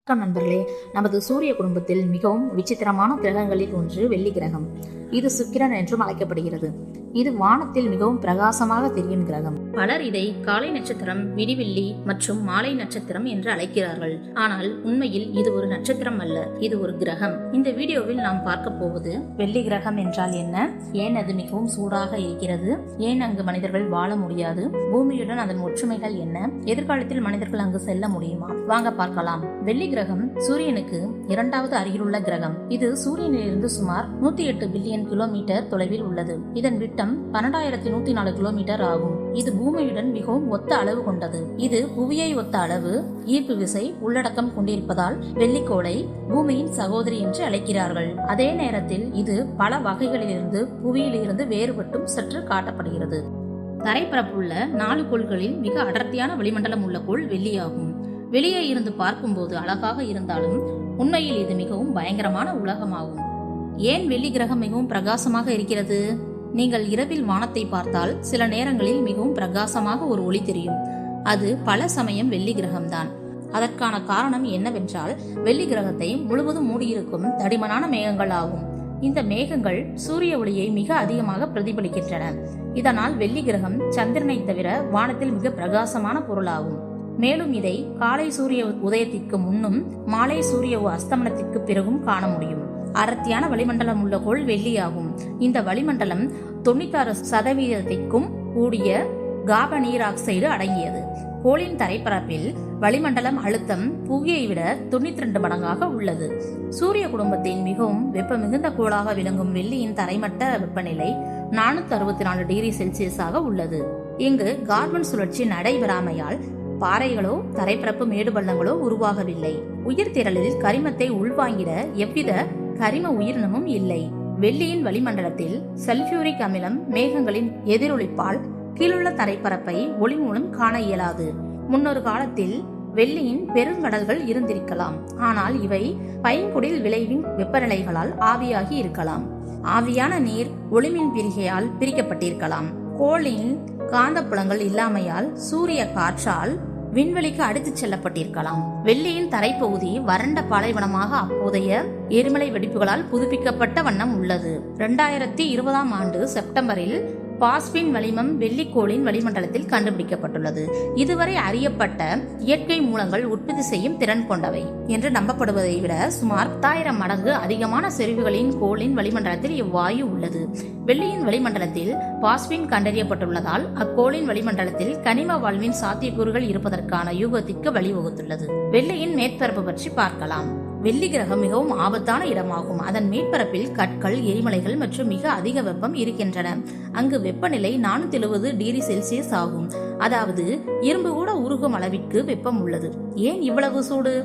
வணக்கம் நண்பர்களே. நமது சூரிய குடும்பத்தில் மிகவும் விசித்திரமான கிரகங்களில் ஒன்று வெள்ளி கிரகம். இது சுக்கிரன் என்றும் அழைக்கப்படுகிறது. இது வானத்தில் மிகவும் பிரகாசமாக தெரியும் கிரகம். பலர் இதை காலை நட்சத்திரம், விடிவெள்ளி மற்றும் மாலை நட்சத்திரம் என்று அழைக்கிறார்கள். ஆனால் உண்மையில் இது ஒரு நட்சத்திரம் அல்ல, இது ஒரு கிரகம். இந்த வீடியோவில் நாம் பார்க்க போவது வெள்ளி கிரகம் என்றால் என்ன, ஏன் அது மிகவும் சூடாக இருக்கிறது, ஏன் அங்கு மனிதர்கள் வாழ முடியாது, பூமியுடன் அதன் ஒற்றுமைகள் என்ன, எதிர்காலத்தில் மனிதர்கள் அங்கு செல்ல முடியுமா? வாங்க பார்க்கலாம். வெள்ளி கிரகம் சூரியனுக்கு இரண்டாவது அருகிலுள்ள கிரகம். இது சூரியனிலிருந்து சுமார் 108 பில்லியன் கிலோமீட்டர் தொலைவில் உள்ளது. இதன் விட்டம் 12,104 கிலோமீட்டர் ஆகும். இது பூமியுடன் மிகவும் ஒத்த அளவு கொண்டது. இது புவியை ஒத்த அளவு ஈர்ப்பு விசை உள்ளடக்கம் கொண்டிருப்பதால் வெள்ளிக்கோளை பூமியின் சகோதரி என்று அழைக்கிறார்கள். அதே நேரத்தில் இது பல வகைகளிலிருந்து புவியிலிருந்து வேறுபட்டும் சற்று காட்டப்படுகிறது. தரைப்பரப்புள்ள 4 கோள்களில் மிக அடர்த்தியான வளிமண்டலம் உள்ள கோள் வெள்ளியாகும். வெளியே இருந்து பார்க்கும்போது அழகாக இருந்தாலும் உண்மையில் இது மிகவும் பயங்கரமான உலகமாகும். ஏன் வெள்ளி கிரகம் மிகவும் பிரகாசமாக இருக்கிறது? நீங்கள் இரவில் வானத்தை பார்த்தால் சில நேரங்களில் மிகவும் பிரகாசமாக ஒரு ஒளி தெரியும். அது பல சமயம் வெள்ளி கிரகம்தான். அதற்கான காரணம் என்னவென்றால், வெள்ளி கிரகத்தை முழுவதும் மூடியிருக்கும் தடிமனான மேகங்கள் ஆகும். இந்த மேகங்கள் சூரிய ஒளியை மிக அதிகமாக பிரதிபலிக்கின்றன. இதனால் வெள்ளி கிரகம் சந்திரனை தவிர வானத்தில் மிக பிரகாசமான பொருளாகும். மேலும் இதை காலை சூரிய உதயத்திற்கு முன்னும் மாலை சூரிய அஸ்தமனத்திற்கு பிறகும் காண முடியும். அடர்த்தியான வளிமண்டலம் உள்ள கோள் வெள்ளியாகும். இந்த வளிமண்டலம் 96% கூடிய கார்பன் ஆக்சைடு அடங்கியது. கோளின் தரைப்பரப்பில் வளிமண்டலம் அழுத்தம் புவியை விட 92 மடங்காக உள்ளது. சூரிய குடும்பத்தின் மிகவும் வெப்ப மிகுந்த கோளாக விளங்கும் வெள்ளியின் தரைமட்ட வெப்பநிலை 464 டிகிரி செல்சியஸாக உள்ளது. இங்கு கார்பன் சுழற்சி நடைபெறாமையால் பாறைகளோ தரைப்பரப்பு மேடுபள்ளங்களோ உருவாகவில்லை. உயிர் திரளில் கரிமத்தை உள்வாங்கிட எவ்வித கரிம உயிரினமும் இல்லை. வெள்ளியின் வளிமண்டலத்தில் சல்பியூரிக் அமிலம் மேகங்களின் எதிரொலிப்பால் கீழுள்ள தரைப்பரப்பை ஒளி மூலம் காண இயலாது. முன்னொரு காலத்தில் வெள்ளியின் பெருங்கடல்கள் இருந்திருக்கலாம். ஆனால் இவை பைங்குடில் விளைவின் வெப்பநிலைகளால் ஆவியாகி இருக்கலாம். ஆவியான நீர் ஒளிமின் பிரிகையால் பிரிக்கப்பட்டிருக்கலாம். கோளின் காந்தப்புலங்கள் இல்லாமையால் சூரிய காற்றால் விண்வெளிக்கு அடித்துச் செல்லப்பட்டிருக்கலாம். வெள்ளியின் தரைப்பகுதி வறண்ட பாலைவனமாக அப்போதைய எரிமலை வெடிப்புகளால் புதுப்பிக்கப்பட்ட வண்ணம் உள்ளது. 2020ஆம் ஆண்டு செப்டம்பரில் பாஸ்பின் வளிமம் வெள்ளிக்கோளின் வளிமண்டலத்தில் கண்டுபிடிக்கப்பட்டுள்ளது. இதுவரை அறியப்பட்ட இயற்கை மூலங்கள் உற்பத்தி செய்யும் திறன் கொண்டவை என்று நம்பப்படுவதை விட சுமார் 10,000 மடங்கு அதிகமான செறிவுகளின் கோளின் வளிமண்டலத்தில் இவ்வாயு உள்ளது. வெள்ளியின் வளிமண்டலத்தில் பாஸ்பின் கண்டறியப்பட்டுள்ளதால் அக்கோளின் வளிமண்டலத்தில் கனிம வாழ்வின் சாத்தியக்கூறுகள் இருப்பதற்கான யூகத்திற்கு வழிவகுத்துள்ளது. வெள்ளியின் மேற்பரப்பு பற்றி பார்க்கலாம். வெள்ளி கிரகம் மிகவும் ஆபத்தான இடமாகும். அதன் மேற்பரப்பில் கற்கள், எரிமலைகள் மற்றும் மிக அதிக வெப்பம் இருக்கின்றன. அங்கு வெப்பநிலை 470 டிகிரி செல்சியஸ் ஆகும். அதாவது இரும்பு கூட உருகும் அளவிற்கு வெப்பம் உள்ளது. ஏன் இவ்வளவு சூடு?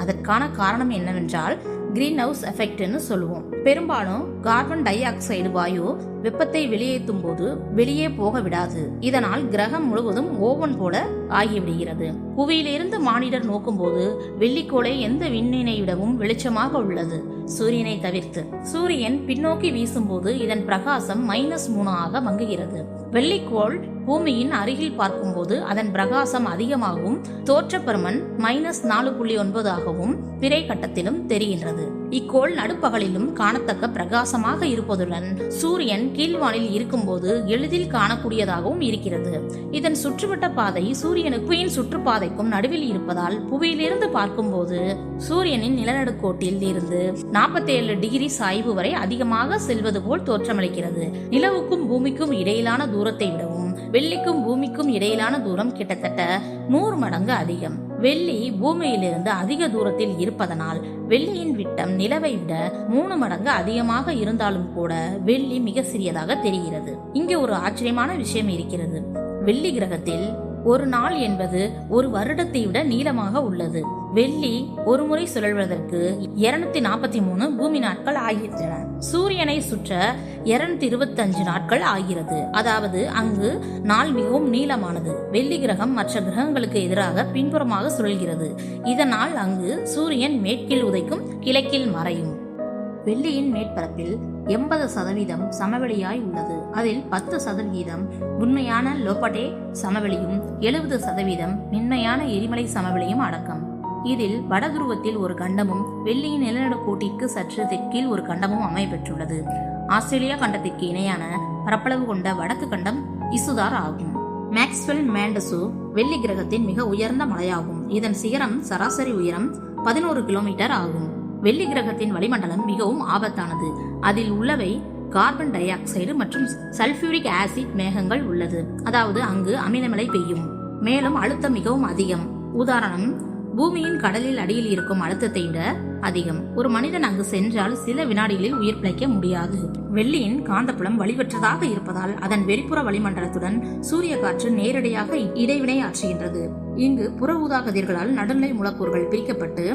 அதற்கான காரணம் என்னவென்றால் கிரீன் ஹவுஸ் எஃபெக்ட்னு சொல்லுவோம். பெரும்பாலும் கார்பன் டை ஆக்சைடு வாயு வெப்பத்தை வெளியேற்றும் போது வெளியே போக விடாது. இதனால் கிரகம் முழுவதும் ஓவன் போல ஆகிவிடுகிறது. புவியிலிருந்து மானிடர் நோக்கும் போது வெள்ளிக்கோளை எந்த விண்ணினை விடவும் வெளிச்சமாக உள்ளது, சூரியனை தவிர்த்து. சூரியன் பின்னோக்கி வீசும்போது இதன் பிரகாசம் -3 ஆக மங்குகிறது. வெள்ளிக்கோள் பூமியின் அருகில் பார்க்கும்போது அதன் பிரகாசம் அதிகமாகவும் தோற்றப்பருமன் -4.9 ஆகவும் பிறை கட்டத்திலும் தெரிகின்றது. இக்கோள் நடுப்பகலிலும் காணத்தக்க பிரகாசமாக இருப்பதுடன் சூரியன் கீழ்வானில் இருக்கும்போது எளிதில் காணக்கூடியதாகவும் இருக்கிறது. இதன் சுற்றுவட்ட பாதை சூரியனுக்கும் சுற்றுப்பாதைக்கும் நடுவில் இருப்பதால் புவியிலிருந்து பார்க்கும்போது சூரியனின் நிலநடுக்கோட்டில் இருந்து 47 டிகிரி சாய்வு வரை அதிகமாக செல்வது போல் தோற்றமளிக்கிறது. நிலவுக்கும் பூமிக்கும் இடையிலான தூரத்தை விடவும் வெள்ளிக்கும் பூமிக்கும் இடையிலான தூரம் கிட்டத்தட்ட 100 மடங்கு அதிகம். வெள்ளி பூமியிலிருந்து அதிக தூரத்தில் இருப்பதனால் வெள்ளியின் விட்டம் நிலவை விட 3 மடங்கு அதிகமாக இருந்தாலும் கூட வெள்ளி மிக சிறியதாக தெரிகிறது. இங்கே ஒரு ஆச்சரியமான விஷயம் இருக்கிறது. வெள்ளி கிரகத்தில் ஒரு நாள் என்பது ஒரு வருடத்தை விட நீளமாக உள்ளது. வெள்ளி ஒரு முறை சுழல்வதற்கு 243 பூமி நாட்கள் ஆகின்றன. சூரியனை சுற்ற 225 நாட்கள் ஆகிறது. அதாவது அங்கு நாள் மிகவும் நீளமானது. வெள்ளி கிரகம் மற்ற கிரகங்களுக்கு எதிராக பின்புறமாக சுழல்கிறது. இதனால் அங்கு சூரியன் மேற்கில் உதைக்கும், கிழக்கில் மறையும். வெள்ளியின் மேற்பரப்பில் 80% சமவெளியாய் உள்ளது. அதில் 10% உண்மையான லோபடே சமவெளியும் 70% மென்மையான எரிமலை சமவெளியும் அடக்கம். இதில் வடதுருவத்தில் ஒரு கண்டமும் வெள்ளியின் நிலநடுக்கோட்டிற்கு சற்று தெற்கில் ஒரு கண்டமும் அமையப்பெற்றுள்ளது. ஆஸ்திரேலியா கண்டத்திற்கு இணையான பரப்பளவு கொண்ட வடக்கு கண்டம் இசுதார் ஆகும். மேக்ஸ்வெல் மேண்டசு வெள்ளி கிரகத்தின் மிக உயர்ந்த மலையாகும். இதன் சிகரம் சராசரி உயரம் 11 கிலோமீட்டர் ஆகும். வெள்ளி கிரகத்தின் வளிமண்டலம் மிகவும் ஆபத்தானது. அதில் உள்ளவை கார்பன் டை ஆக்சைடு மற்றும் சல்பியூரிக் ஆசிட் மேகங்கள் உள்ளது. அதாவது அங்கு அமிலமழை பெய்யும். மேலும் அழுத்தம் மிகவும் அதிகம். உதாரணம், பூமியின் கடலில் அடியில் இருக்கும் அழுத்தத்தை விட அதிகம். ஒரு மனிதன் அங்கு சென்றால் சில வினாடிகளில் உயிர் பிழைக்க முடியாது. வெள்ளியின் காந்தப்புலம் வலிவற்றதாக இருப்பதால் அதன் வெளிப்புற வளிமண்டலத்துடன் சூரிய காற்று நேரடியாக இடைவினை ஆற்றுகின்றது. இங்கு புற ஊதா கதிர்களால் நடுநிலை மூலக்கூறுகள் பிரிக்கப்பட்டு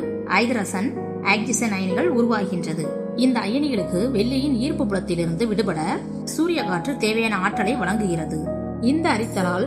ஐதரசன் ஆக்சிஜன் அயனிகள் உருவாகின்றது. இந்த அயனிகளுக்கு வெள்ளியின் ஈர்ப்பு புலத்திலிருந்து விடுபட சூரிய காற்று தேவையான ஆற்றலை வழங்குகிறது. இந்த அரித்தலால்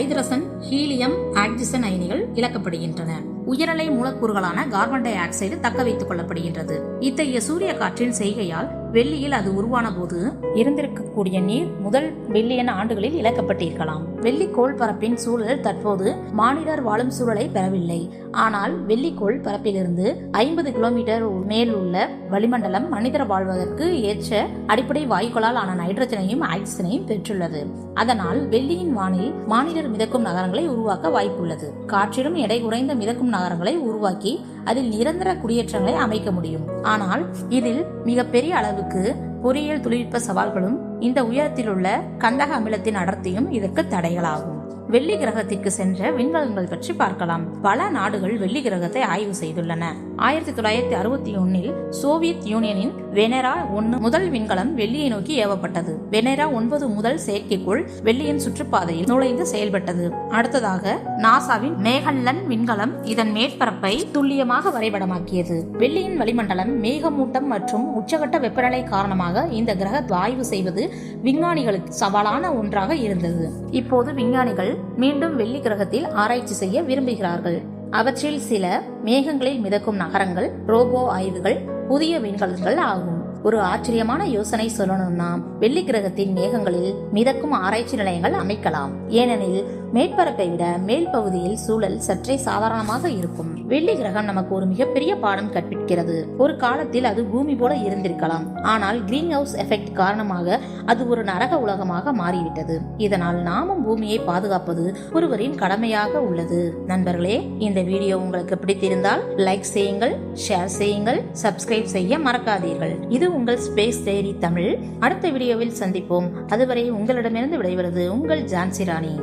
ஐதரசன், ஹீலியம், ஆக்சிஜன் அயனிகள் இழக்கப்படுகின்றன. உயர்நிலை மூலக்கூறுகளான கார்பன் டை ஆக்சைடு தக்க வைத்துக் கொள்ளப்படுகின்றது. இத்தகைய சூரிய காற்றின் செய்கையால் வெள்ளியில் அது உருவான போது இருந்திருக்கக்கூடிய நீர் முதல் பில்லியன் ஆண்டுகளில் இழக்கப்பட்டிருக்கலாம். வெள்ளிக்கோள் பரப்பின் சூழல் தற்போது மானிடர் வாழும் சூழலை பெறவில்லை. ஆனால் வெள்ளிக்கோள் பரப்பிலிருந்து 50 கிலோமீட்டர் மேல் உள்ள வளிமண்டலம் மனிதர் வாழ்வதற்கு ஏற்ற அடிப்படை வாயுக்களால் ஆன நைட்ரஜனையும் ஆக்சிஜனையும் பெற்றுள்ளது. அதனால் வெள்ளியின் வானில் மானிடர் மிதக்கும் நகரங்களை உருவாக்க வாய்ப்புள்ளது. காற்றிலும் எடை குறைந்த மிதக்கும் நகரங்களை உருவாக்கி அதில் நிரந்தர குடியேற்றங்களை அமைக்க முடியும். ஆனால் இதில் மிகப்பெரிய அளவுக்கு பொறியியல் தொழில்நுட்ப சவால்களும் இந்த உயரத்தில் உள்ள கந்தக அமிலத்தின் அடர்த்தியும் இதற்கு தடைகளாகும். வெள்ளி கிரகத்திற்கு சென்ற விண்கலங்கள் பற்றி பார்க்கலாம். பல நாடுகள் வெள்ளி கிரகத்தை ஆய்வு செய்துள்ளன. 1961 சோவியத் யூனியனின் வெனெரா 1 முதல் விண்கலம் வெள்ளியை நோக்கி ஏவப்பட்டது. வெனெரா 9 முதல் செயற்கைக்கோள் வெள்ளியின் சுற்றுப்பாதையில் நுழைந்து செயல்பட்டது. அடுத்ததாக நாசாவின் மேகல்லன் விண்கலம் இதன் மேற்பரப்பை துல்லியமாக வரைபடமாக்கியது. வெள்ளியின் வளிமண்டலம் மேகமூட்டம் மற்றும் உச்சகட்ட வெப்பநிலை காரணமாக இந்த கிரகத்தை ஆய்வு செய்வது விஞ்ஞானிகளுக்கு சவாலான ஒன்றாக இருந்தது. இப்போது விஞ்ஞானிகள் மீண்டும் வெள்ளி கிரகத்தில் ஆராய்ச்சி செய்ய விரும்புகிறார்கள். அவற்றில் சில மேகங்களில் மிதக்கும் நகரங்கள், ரோபோ ஆய்வுகள், புதிய விண்கலங்கள் ஆகும். ஒரு ஆச்சரியமான யோசனை சொல்லணும்னா, வெள்ளி கிரகத்தின் மேகங்களில் மிதக்கும் ஆராய்ச்சி நிலையங்கள் அமைக்கலாம். ஏனெனில் மேற்பரப்பை விட மேல் பகுதியில் சூழல் சற்றே சாதாரணமாக இருக்கும். வெள்ளி கிரகம் நமக்கு ஒரு மிகப்பெரிய பாடம் கற்பிக்கிறது. ஒரு காலத்தில் அது பூமி போல இருந்திருக்கலாம். ஆனால் கிரீன் ஹவுஸ் எஃபெக்ட் காரணமாக அது ஒரு நரக உலகமாக மாறிவிட்டது. இதனால் நாமும் பூமியை பாதுகாப்பது ஒருவரின் கடமையாக உள்ளது. நண்பர்களே, இந்த வீடியோ உங்களுக்கு பிடித்திருந்தால் லைக் செய்யுங்கள், ஷேர் செய்யுங்கள், சப்ஸ்கிரைப் செய்ய மறக்காதீர்கள். இது உங்கள் ஸ்பேஸ் டைரி தமிழ். அடுத்த வீடியோவில் சந்திப்போம். அதுவரை உங்களிடமிருந்து விடைபெறுவது உங்கள் ஜான்சி ராணி.